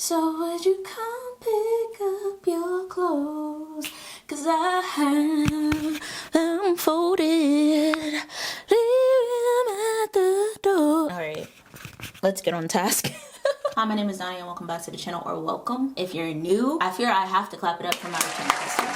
So would you come pick up your clothes? Cause I have them folded. Leave them at the door. Alright, let's get on task. Hi, my name is Donnie and welcome back to the channel, or welcome. If you're new, I fear I have to clap it up for my return customers.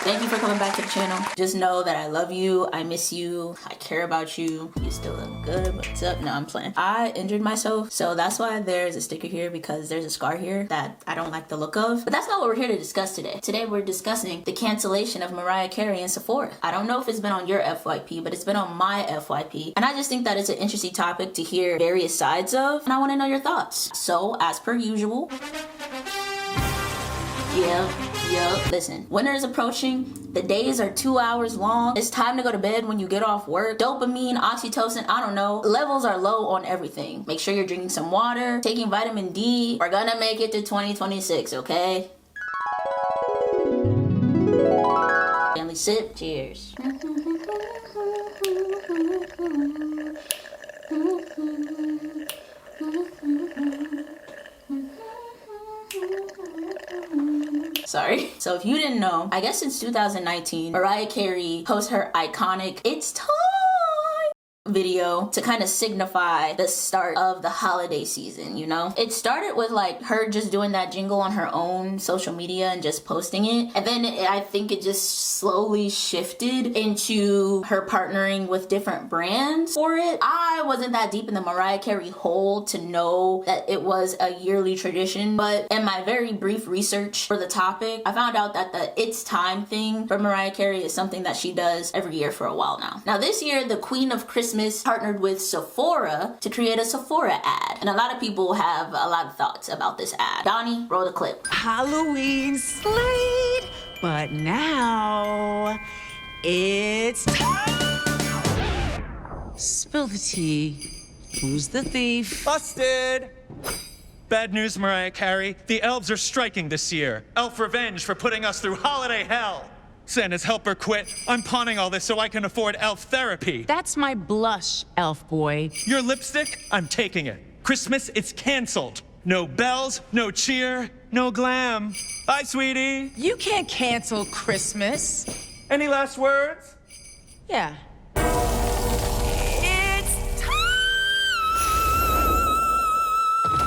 Thank you for coming back to the channel. Just know that I love you, I miss you, I care about you. You still look good, what's up? No, I'm playing. I injured myself, so that's why there's a sticker here, because there's a scar here that I don't like the look of. But that's not what we're here to discuss today. Today we're discussing the cancellation of Mariah Carey and Sephora. I don't know if it's been on your FYP, but it's been on my FYP. And I just think that it's an interesting topic to hear various sides of, and I wanna know your thoughts. So, as per usual, Yep. Listen, winter is approaching. The days are 2 hours long. It's time to go to bed when you get off work. Dopamine, oxytocin, I don't know. Levels are low on everything. Make sure you're drinking some water, taking vitamin D. We're gonna make it to 2026, okay? Family sip. Cheers. Sorry. So if you didn't know, I guess since 2019, Mariah Carey posts her iconic "It's Time" video to kind of signify the start of the holiday season, you know? It started with like her just doing that jingle on her own social media and just posting it. And then I think it just slowly shifted into her partnering with different brands for it. I wasn't that deep in the Mariah Carey hole to know that it was a yearly tradition, but in my very brief research for the topic, I found out that the "It's Time" thing for Mariah Carey is something that she does every year for a while now. Now this year, the Queen of Christmas partnered with Sephora to create a Sephora ad. And a lot of people have a lot of thoughts about this ad. Donnie, roll the clip. Halloween slayed, but now it's time. Spill the tea. Who's the thief? Busted! Bad news, Mariah Carey. The elves are striking this year. Elf revenge for putting us through holiday hell. Santa's helper quit. I'm pawning all this so I can afford elf therapy. That's my blush, elf boy. Your lipstick? I'm taking it. Christmas, it's canceled. No bells, no cheer, no glam. Bye, sweetie. You can't cancel Christmas. Any last words? Yeah. It's time!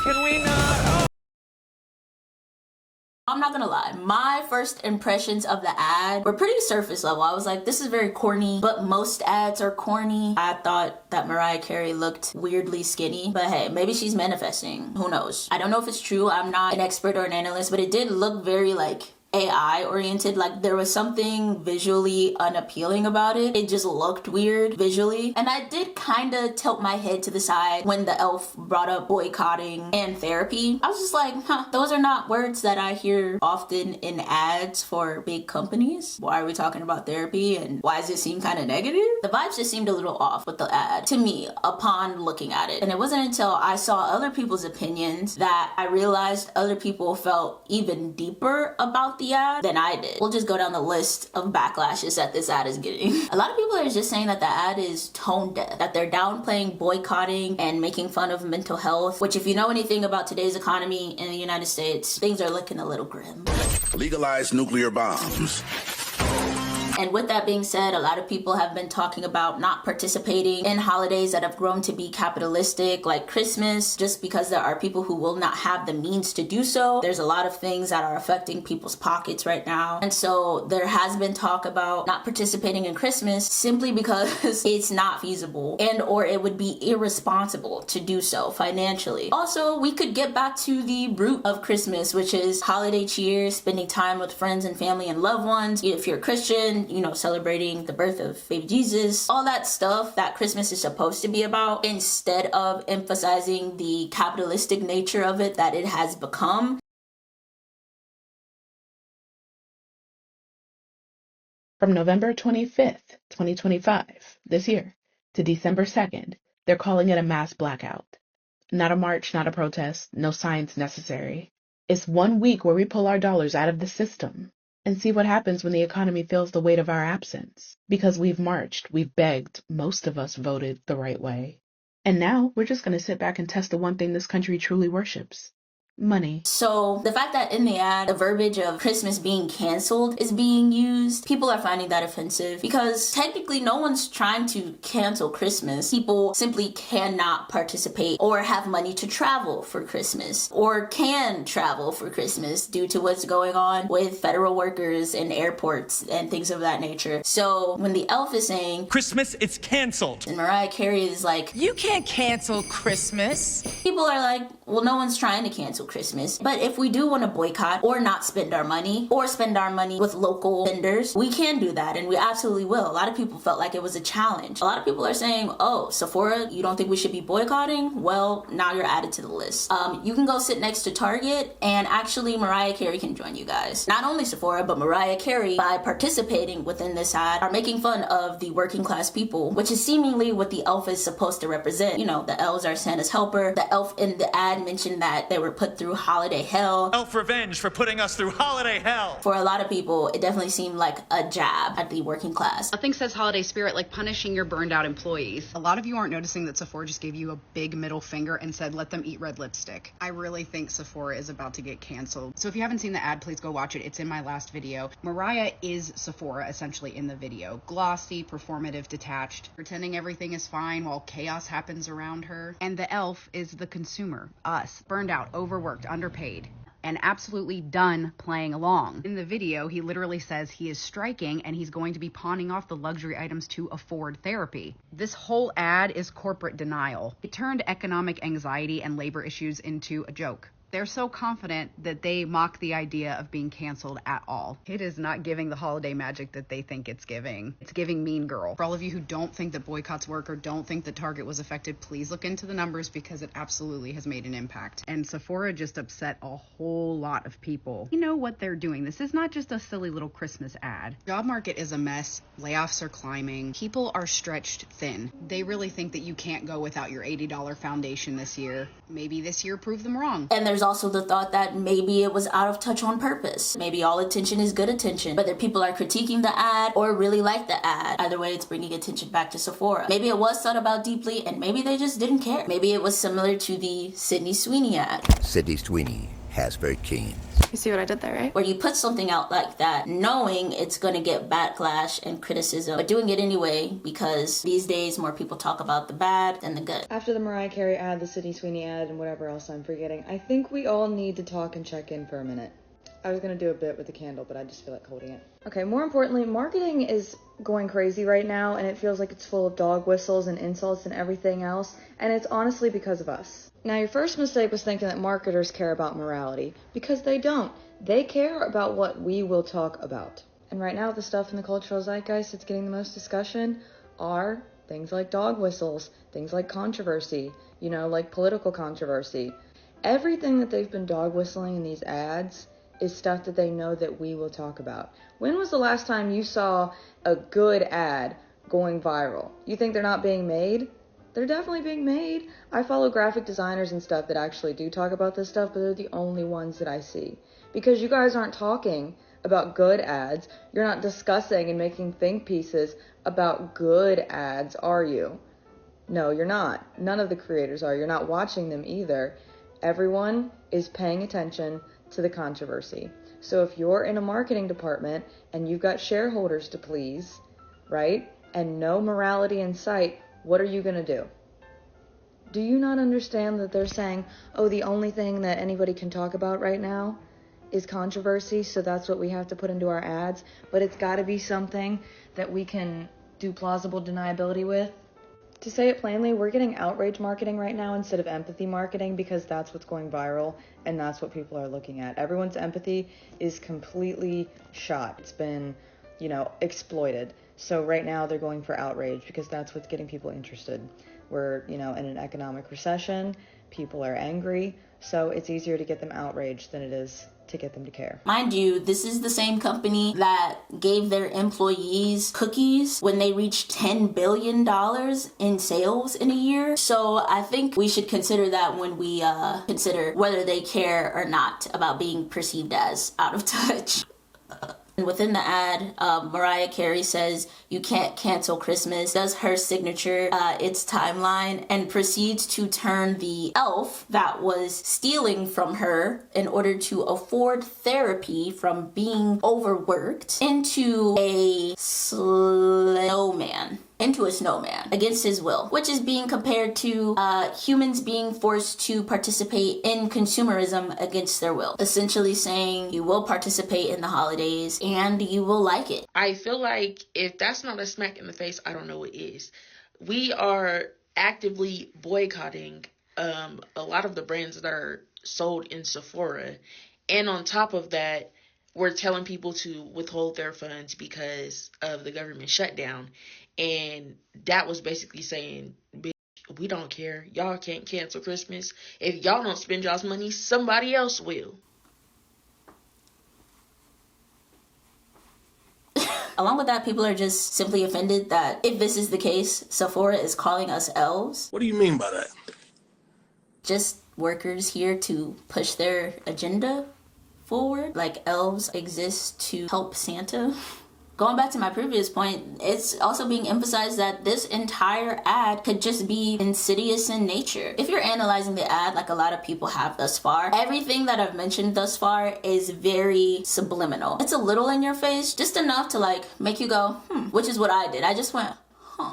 Can we not? I'm not gonna lie, my first impressions of the ad were pretty surface level. I was like, this is very corny, but most ads are corny. I thought that Mariah Carey looked weirdly skinny, but hey, maybe she's manifesting. Who knows? I don't know if it's true. I'm not an expert or an analyst, but it did look very like AI oriented. Like there was something visually unappealing about it. It just looked weird visually. And I did kind of tilt my head to the side when the elf brought up boycotting and therapy. I was just like, those are not words that I hear often in ads for big companies. Why are we talking about therapy and why does it seem kind of negative? The vibes just seemed a little off with the ad to me upon looking at it. And it wasn't until I saw other people's opinions that I realized other people felt even deeper about the ad than I did. We'll just go down the list of backlashes that this ad is getting. A lot of people are just saying that the ad is tone deaf, that they're downplaying boycotting and making fun of mental health, which if you know anything about today's economy in the United States, things are looking a little grim. Legalize nuclear bombs. And with that being said, a lot of people have been talking about not participating in holidays that have grown to be capitalistic, like Christmas, just because there are people who will not have the means to do so. There's a lot of things that are affecting people's pockets right now. And so there has been talk about not participating in Christmas simply because it's not feasible and or it would be irresponsible to do so financially. Also, we could get back to the root of Christmas, which is holiday cheer, spending time with friends and family and loved ones. If you're a Christian, you know, celebrating the birth of baby Jesus, all that stuff that Christmas is supposed to be about, instead of emphasizing the capitalistic nature of it that it has become. From November 25th, 2025, this year, to December 2nd, they're calling it a mass blackout. Not a march, not a protest, no science necessary. It's 1 week where we pull our dollars out of the system and see what happens when the economy feels the weight of our absence. Because we've marched, we've begged, most of us voted the right way. And now we're just going to sit back and test the one thing this country truly worships: Money. So the fact that in the ad, the verbiage of Christmas being canceled is being used, people are finding that offensive because technically no one's trying to cancel Christmas. People simply cannot participate or have money to travel for Christmas or can travel for Christmas due to what's going on with federal workers in airports and things of that nature. So when the elf is saying, Christmas, it's canceled. and Mariah Carey is like, You can't cancel Christmas. people are like, well, no one's trying to cancel Christmas. But if we do want to boycott or not spend our money or spend our money with local vendors, we can do that and we absolutely will. A lot of people felt like it was a challenge. A lot of people are saying, oh, Sephora, you don't think we should be boycotting? Well, now you're added to the list. You can go sit next to Target and actually Mariah Carey can join you guys. Not only Sephora, but Mariah Carey, by participating within this ad, are making fun of the working class people, which is seemingly what the elf is supposed to represent. You know, the elves are Santa's helper. The elf in the ad mentioned that they were put through holiday hell. Elf revenge for putting us through holiday hell. For a lot of people, it definitely seemed like a jab at the working class. Nothing says holiday spirit like punishing your burned out employees. A lot of you aren't noticing that Sephora just gave you a big middle finger and said, let them eat red lipstick. I really think Sephora is about to get canceled. So if you haven't seen the ad, please go watch it. It's in my last video. Mariah is Sephora essentially in the video. Glossy, performative, detached, pretending everything is fine while chaos happens around her. And the elf is the consumer, us, burned out, overworked, underpaid, and absolutely done playing along. In the video, he literally says he is striking and he's going to be pawning off the luxury items to afford therapy. This whole ad is corporate denial. It turned economic anxiety and labor issues into a joke. They're so confident that they mock the idea of being canceled at all. It is not giving the holiday magic that they think it's giving. It's giving Mean Girl. For all of you who don't think that boycotts work or don't think that Target was affected, please look into the numbers because it absolutely has made an impact. And Sephora just upset a whole lot of people. You know what they're doing. This is not just a silly little Christmas ad. Job market is a mess. Layoffs are climbing. People are stretched thin. They really think that you can't go without your $80 foundation this year. Maybe this year prove them wrong. And there's also the thought that maybe it was out of touch on purpose. Maybe all attention is good attention. Whether people are critiquing the ad or really like the ad, either way, it's bringing attention back to Sephora. Maybe it was thought about deeply and maybe they just didn't care. Maybe it was similar to the Sydney Sweeney ad. Sydney Sweeney has very keen. You see what I did there, right? Where you put something out like that, knowing it's gonna get backlash and criticism, but doing it anyway because these days more people talk about the bad than the good. After the Mariah Carey ad, the Sydney Sweeney ad, and whatever else I'm forgetting, I think we all need to talk and check in for a minute. I was gonna do a bit with the candle, but I just feel like holding it. Okay, more importantly, marketing is going crazy right now, and it feels like it's full of dog whistles and insults and everything else, and it's honestly because of us. Now, your first mistake was thinking that marketers care about morality, because they don't. They care about what we will talk about. And right now, the stuff in the cultural zeitgeist that's getting the most discussion are things like dog whistles, things like controversy, you know, like political controversy. Everything that they've been dog whistling in these ads is stuff that they know that we will talk about. When was the last time you saw a good ad going viral? You think they're not being made? They're definitely being made. I follow graphic designers and stuff that actually do talk about this stuff, but they're the only ones that I see. Because you guys aren't talking about good ads. You're not discussing and making think pieces about good ads, are you? No, you're not. None of the creators are. You're not watching them either. Everyone is paying attention to the controversy. So if you're in a marketing department and you've got shareholders to please, right, and no morality in sight, what are you going to do? Do you not understand that they're saying, oh, the only thing that anybody can talk about right now is controversy, so that's what we have to put into our ads, but it's got to be something that we can do plausible deniability with? To say it plainly, we're getting outrage marketing right now instead of empathy marketing because that's what's going viral and that's what people are looking at. Everyone's empathy is completely shot. It's been, you know, exploited. So right now they're going for outrage because that's what's getting people interested. We're, you know, in an economic recession. People are angry. So it's easier to get them outraged than it is to get them to care. Mind you, this is the same company that gave their employees cookies when they reached $10 billion in sales in a year. So I think we should consider that when we consider whether they care or not about being perceived as out of touch. And within the ad, Mariah Carey says, "You can't cancel Christmas," does her signature, its timeline, and proceeds to turn the elf that was stealing from her in order to afford therapy from being overworked into a snowman against his will, which is being compared to humans being forced to participate in consumerism against their will. Essentially saying you will participate in the holidays and you will like it. I feel like if that's not a smack in the face, I don't know what is. We are actively boycotting a lot of the brands that are sold in Sephora. And on top of that, we're telling people to withhold their funds because of the government shutdown. And that was basically saying, bitch, we don't care. Y'all can't cancel Christmas. If y'all don't spend y'all's money, somebody else will. Along with that, people are just simply offended that if this is the case, Sephora is calling us elves. What do you mean by that? Just workers here to push their agenda forward. Like elves exist to help Santa. Going back to my previous point, it's also being emphasized that this entire ad could just be insidious in nature. If you're analyzing the ad like a lot of people have thus far, everything that I've mentioned thus far is very subliminal. It's a little in your face, just enough to like make you go, which is what I did. I just went,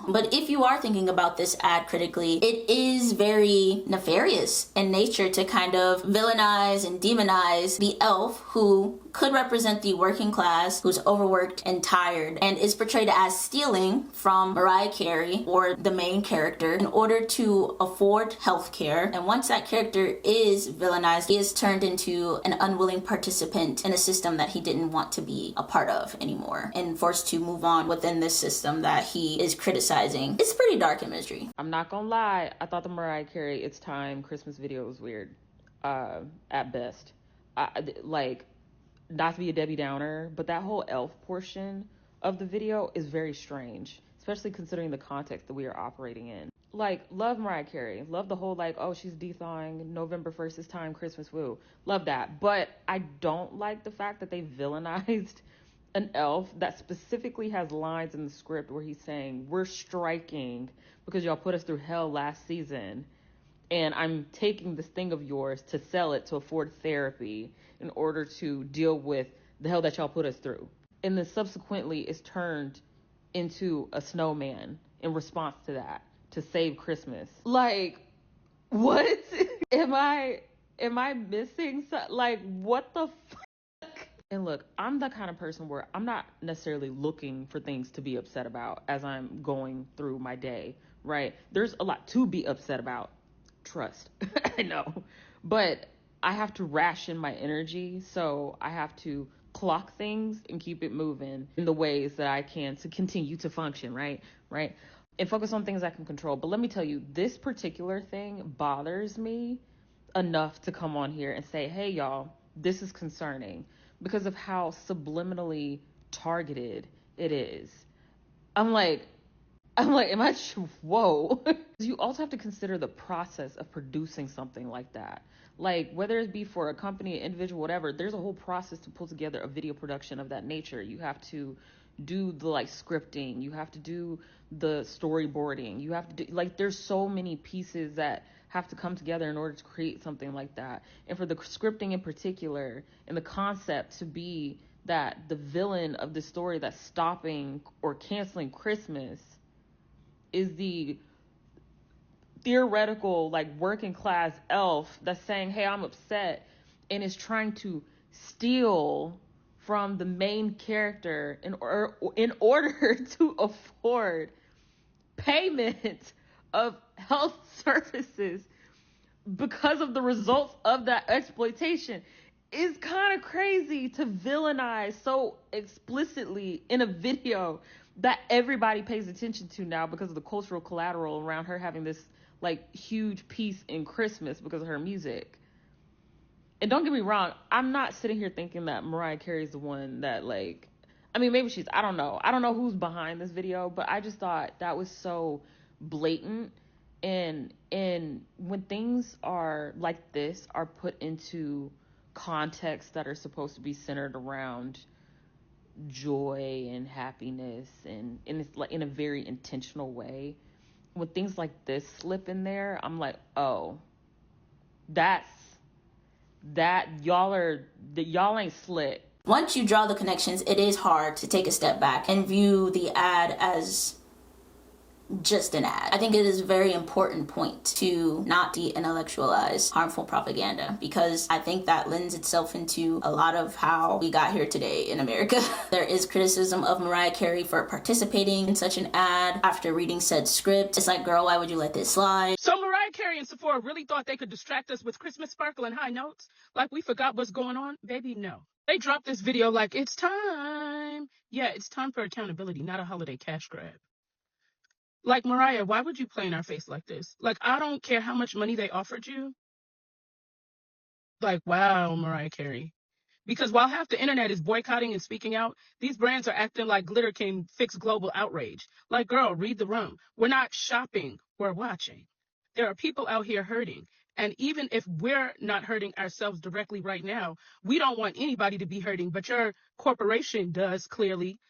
But if you are thinking about this ad critically, it is very nefarious in nature to kind of villainize and demonize the elf who could represent the working class, who's overworked and tired, and is portrayed as stealing from Mariah Carey, or the main character, in order to afford healthcare. And once that character is villainized, he is turned into an unwilling participant in a system that he didn't want to be a part of anymore, and forced to move on within this system that he is criticizing. It's pretty dark imagery. I'm not gonna lie, I thought the Mariah Carey It's Time Christmas video was weird, at best. Not to be a Debbie Downer, but that whole elf portion of the video is very strange, especially considering the context that we are operating in. Like, love Mariah Carey. Love the whole, like, oh, she's de-thawing, November 1st is time, Christmas, woo. Love that. But I don't like the fact that they villainized an elf that specifically has lines in the script where he's saying, we're striking because y'all put us through hell last season, and I'm taking this thing of yours to sell it to afford therapy in order to deal with the hell that y'all put us through. And then subsequently is turned into a snowman in response to that, to save Christmas. Like, what? Am I missing something? Like, what the fuck? And look, I'm the kind of person where I'm not necessarily looking for things to be upset about as I'm going through my day, right? There's a lot to be upset about. Trust. I know. But I have to ration my energy, so I have to clock things and keep it moving in the ways that I can to continue to function, right? And focus on things I can control. But let me tell you, this particular thing bothers me enough to come on here and say, hey, y'all, this is concerning because of how subliminally targeted it is. I'm like, whoa. You also have to consider the process of producing something like that. Like, whether it be for a company, an individual, whatever, there's a whole process to pull together a video production of that nature. You have to do the, like, scripting. You have to do the storyboarding. You have to do, like, there's so many pieces that have to come together in order to create something like that. And for the scripting in particular, and the concept to be that the villain of the story that's stopping or canceling Christmas is the theoretical, like, working class elf that's saying, hey, I'm upset, and is trying to steal from the main character in order to afford payment of health services because of the results of that exploitation, is kind of crazy to villainize so explicitly in a video that everybody pays attention to now because of the cultural collateral around her having this, like, huge piece in Christmas because of her music. And don't get me wrong, I'm not sitting here thinking that Mariah Carey is the one that, like, I mean, maybe she's, I don't know who's behind this video, but I just thought that was so blatant. And when things are like this are put into contexts that are supposed to be centered around joy and happiness, and it's like in a very intentional way. When things like this slip in there, I'm like, oh, that y'all ain't slick. Once you draw the connections, it is hard to take a step back and view the ad as just an ad. I think it is a very important point to not de-intellectualize harmful propaganda, because I think that lends itself into a lot of how we got here today in America. There is criticism of Mariah Carey for participating in such an ad after reading said script. It's like, girl, why would you let this slide? So Mariah Carey and Sephora really thought they could distract us with Christmas sparkle and high notes? Like we forgot what's going on? Baby, no. They dropped this video like, it's time. Yeah, it's time for accountability, not a holiday cash grab. Like, Mariah, why would you play in our face like this? Like, I don't care how much money they offered you. Like, wow, Mariah Carey. Because while half the internet is boycotting and speaking out, these brands are acting like glitter can fix global outrage. Like, girl, read the room. We're not shopping, we're watching. There are people out here hurting. And even if we're not hurting ourselves directly right now, we don't want anybody to be hurting, but your corporation does, clearly.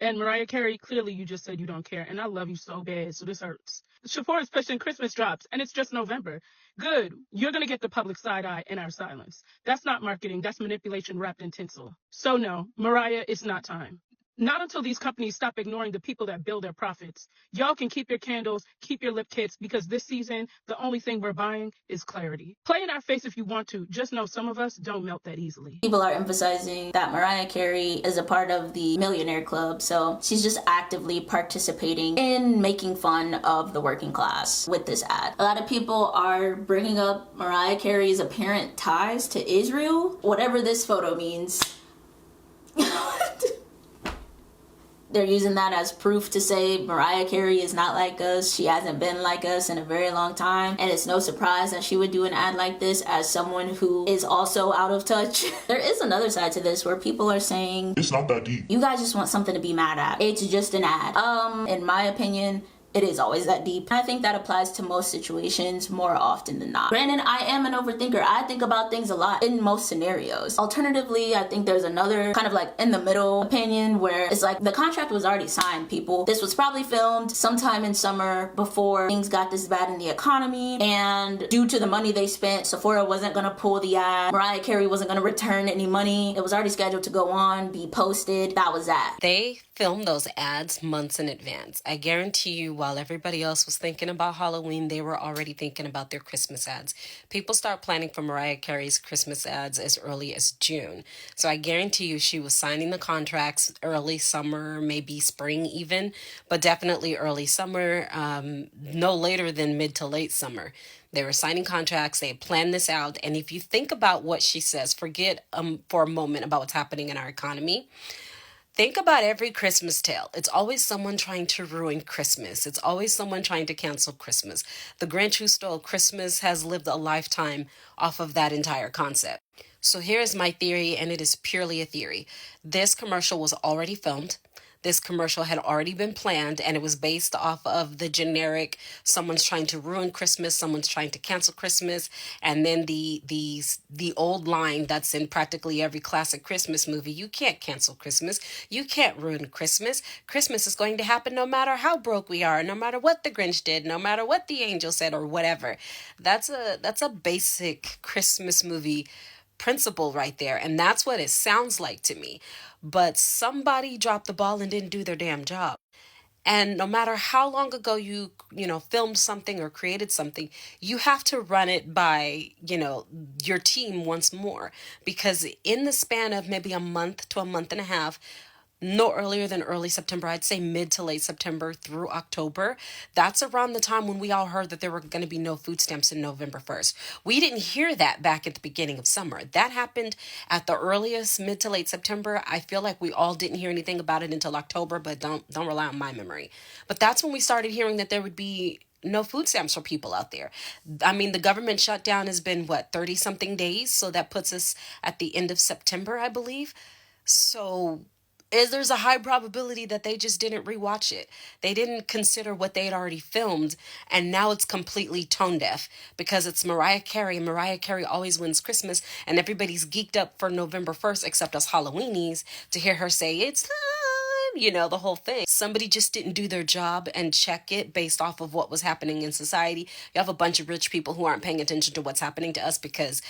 And Mariah Carey, clearly you just said you don't care. And I love you so bad, so this hurts. Sephora's pushing Christmas drops, and it's just November. Good. You're going to get the public side eye in our silence. That's not marketing. That's manipulation wrapped in tinsel. So no, Mariah, it's not time. Not until these companies stop ignoring the people that build their profits. Y'all can keep your candles, keep your lip kits, because this season, the only thing we're buying is clarity. Play in our face if you want to. Just know some of us don't melt that easily. People are emphasizing that Mariah Carey is a part of the millionaire club, so she's just actively participating in making fun of the working class with this ad. A lot of people are bringing up Mariah Carey's apparent ties to Israel, whatever this photo means. They're using that as proof to say Mariah Carey is not like us. She hasn't been like us in a very long time. And it's no surprise that she would do an ad like this as someone who is also out of touch. There is another side to this where people are saying, it's not that deep. You guys just want something to be mad at. It's just an ad. In my opinion, it is always that deep. I think that applies to most situations more often than not. Granted, I am an overthinker. I think about things a lot in most scenarios. Alternatively, I think there's another kind of like in the middle opinion where it's like the contract was already signed, people. This was probably filmed sometime in summer before things got this bad in the economy, and due to the money they spent, Sephora wasn't gonna pull the ad. Mariah Carey wasn't gonna return any money. It was already scheduled to go on, be posted. That was that. They filmed those ads months in advance. I guarantee you, while everybody else was thinking about Halloween, they were already thinking about their Christmas ads. People start planning for Mariah Carey's Christmas ads as early as June. So I guarantee you she was signing the contracts early summer, maybe spring even, but definitely early summer, no later than mid to late summer. They were signing contracts, they had planned this out, and if you think about what she says, forget for a moment about what's happening in our economy. Think about every Christmas tale. It's always someone trying to ruin Christmas. It's always someone trying to cancel Christmas. The Grinch who stole Christmas has lived a lifetime off of that entire concept. So here's my theory, and it is purely a theory. This commercial was already filmed. This commercial had already been planned, and it was based off of the generic, someone's trying to ruin Christmas, someone's trying to cancel Christmas, and then the old line that's in practically every classic Christmas movie: you can't cancel Christmas, you can't ruin Christmas. Christmas is going to happen no matter how broke we are, no matter what the Grinch did, no matter what the angel said, or whatever. That's a basic Christmas movie principle right there, and that's what it sounds like to me. But somebody dropped the ball and didn't do their damn job. And no matter how long ago you filmed something or created something, you have to run it by, your team once more, because in the span of maybe a month to a month and a half, no earlier than early September, I'd say mid to late September through October. That's around the time when we all heard that there were going to be no food stamps in November 1st. We didn't hear that back at the beginning of summer. That happened at the earliest, mid to late September. I feel like we all didn't hear anything about it until October, but don't rely on my memory. But that's when we started hearing that there would be no food stamps for people out there. I mean, the government shutdown has been, 30-something days? So that puts us at the end of September, I believe. So is there's a high probability that they just didn't rewatch it. They didn't consider what they had already filmed, and now it's completely tone deaf because it's Mariah Carey, and Mariah Carey always wins Christmas, and everybody's geeked up for November 1st except us Halloweenies to hear her say, it's time, you know, the whole thing. Somebody just didn't do their job and check it based off of what was happening in society. You have a bunch of rich people who aren't paying attention to what's happening to us because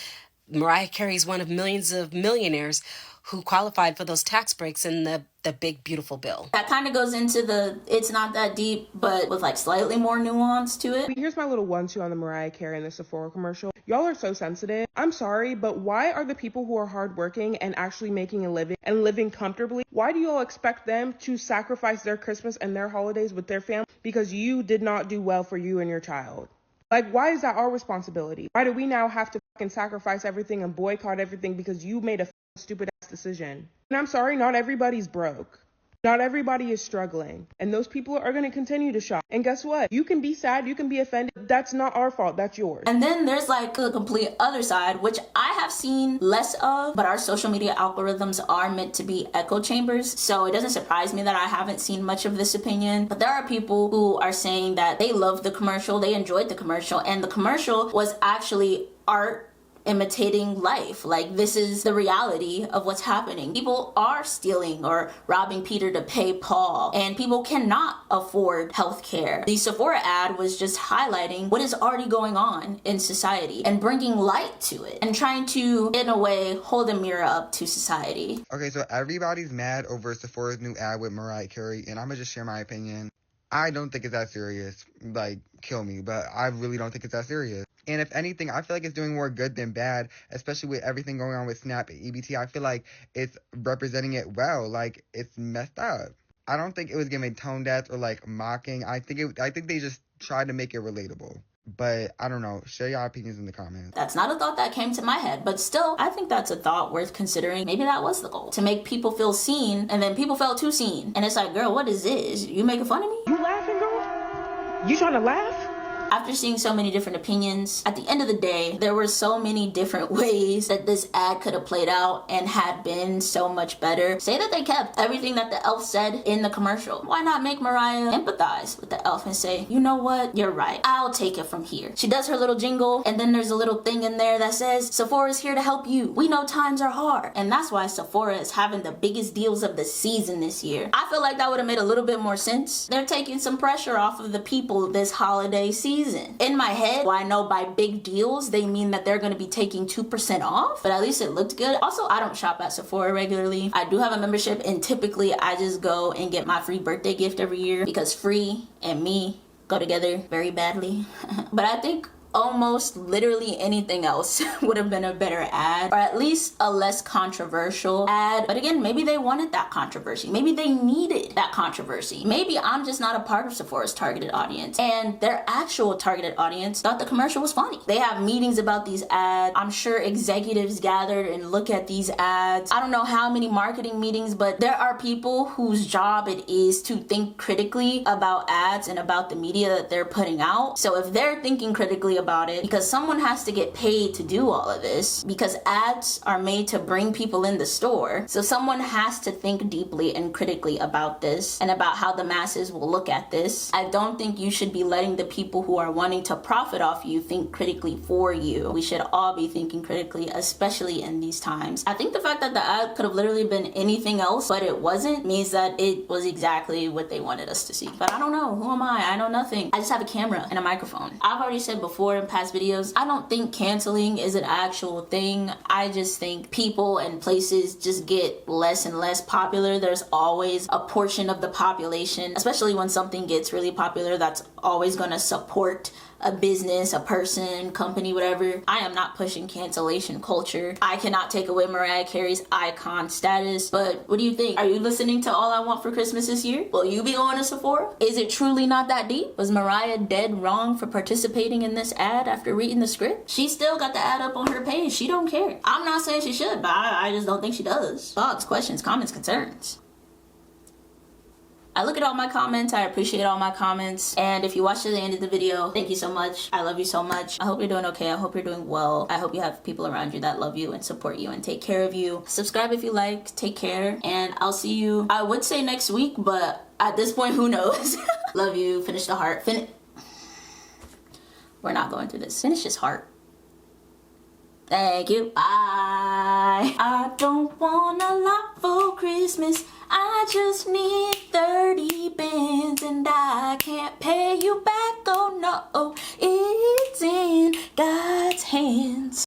Mariah Carey is one of millions of millionaires who qualified for those tax breaks in the big, beautiful bill. That kind of goes into the it's not that deep, but with like slightly more nuance to it. Here's my little 1-2 on the Mariah Carey and the Sephora commercial. Y'all are so sensitive. I'm sorry, but why are the people who are hardworking and actually making a living and living comfortably, why do y'all expect them to sacrifice their Christmas and their holidays with their family because you did not do well for you and your child? Like, why is that our responsibility? Why do we now have to fucking sacrifice everything and boycott everything because you made a stupid ass decision? And I'm sorry, not everybody's broke. Not everybody is struggling. And those people are going to continue to shop. And guess what? You can be sad, you can be offended. That's not our fault, that's yours. And then there's like the complete other side, which I have seen less of, but our social media algorithms are meant to be echo chambers. So it doesn't surprise me that I haven't seen much of this opinion. But there are people who are saying that they loved the commercial, they enjoyed the commercial, and the commercial was actually art imitating life. Like, this is the reality of what's happening. People are stealing or robbing Peter to pay Paul, and people cannot afford healthcare. The Sephora ad was just highlighting what is already going on in society and bringing light to it and trying to, in a way, hold a mirror up to society. Okay, so everybody's mad over Sephora's new ad with Mariah Carey, and I'm gonna just share my opinion. I don't think it's that serious. Like, kill me, but I really don't think it's that serious. And if anything, I feel like it's doing more good than bad, especially with everything going on with Snap and EBT. I feel like it's representing it well. Like, it's messed up. I don't think it was giving tone deaf or like mocking. I think they just tried to make it relatable. But I don't know. Share your opinions in the comments. That's not a thought that came to my head, but still, I think that's a thought worth considering. Maybe that was the goal, to make people feel seen, and then people felt too seen. And it's like, girl, what is this? You making fun of me? You laughing, girl? You trying to laugh? After seeing so many different opinions, at the end of the day, there were so many different ways that this ad could have played out and had been so much better. Say that they kept everything that the elf said in the commercial. Why not make Mariah empathize with the elf and say, you know what, you're right, I'll take it from here. She does her little jingle, and then there's a little thing in there that says, Sephora's here to help you. We know times are hard. And that's why Sephora is having the biggest deals of the season this year. I feel like that would have made a little bit more sense. They're taking some pressure off of the people this holiday season. In my head, well, I know by big deals, they mean that they're going to be taking 2% off, but at least it looked good. Also, I don't shop at Sephora regularly. I do have a membership, and typically I just go and get my free birthday gift every year because free and me go together very badly. But I think almost literally anything else would have been a better ad, or at least a less controversial ad. But again, maybe they wanted that controversy. Maybe they needed that controversy. Maybe I'm just not a part of Sephora's targeted audience, and their actual targeted audience thought the commercial was funny. They have meetings about these ads. I'm sure executives gathered and look at these ads. I don't know how many marketing meetings, but there are people whose job it is to think critically about ads and about the media that they're putting out. So if they're thinking critically about it, because someone has to get paid to do all of this, because ads are made to bring people in the store, so someone has to think deeply and critically about this and about how the masses will look at this. I don't think you should be letting the people who are wanting to profit off you think critically for you. We should all be thinking critically, especially in these times. I think the fact that the ad could have literally been anything else, but it wasn't, means that it was exactly what they wanted us to see. But I don't know. Who am I? I know nothing. I just have a camera and a microphone. I've already said before in past videos, I don't think canceling is an actual thing. I just think people and places just get less and less popular. There's always a portion of the population, especially when something gets really popular, that's always going to support a business, a person, company, whatever. I am not pushing cancellation culture. I cannot take away Mariah Carey's icon status, but what do you think? Are you listening to All I Want for Christmas this year? Will you be going to Sephora? Is it truly not that deep? Was Mariah dead wrong for participating in this ad after reading the script? She still got the ad up on her page. She don't care. I'm not saying she should, but I just don't think she does. Thoughts, questions, comments, concerns? I look at all my comments. I appreciate all my comments. And if you watched to the end of the video, thank you so much. I love you so much. I hope you're doing okay. I hope you're doing well. I hope you have people around you that love you and support you and take care of you. Subscribe if you like. Take care. And I'll see you, I would say next week, but at this point, who knows? Love you. Finish the heart. We're not going through this. Finish his heart. Thank you. Bye. I don't want a lot for Christmas. I just need 30 bands and I can't pay you back. Oh no, it's in God's hands.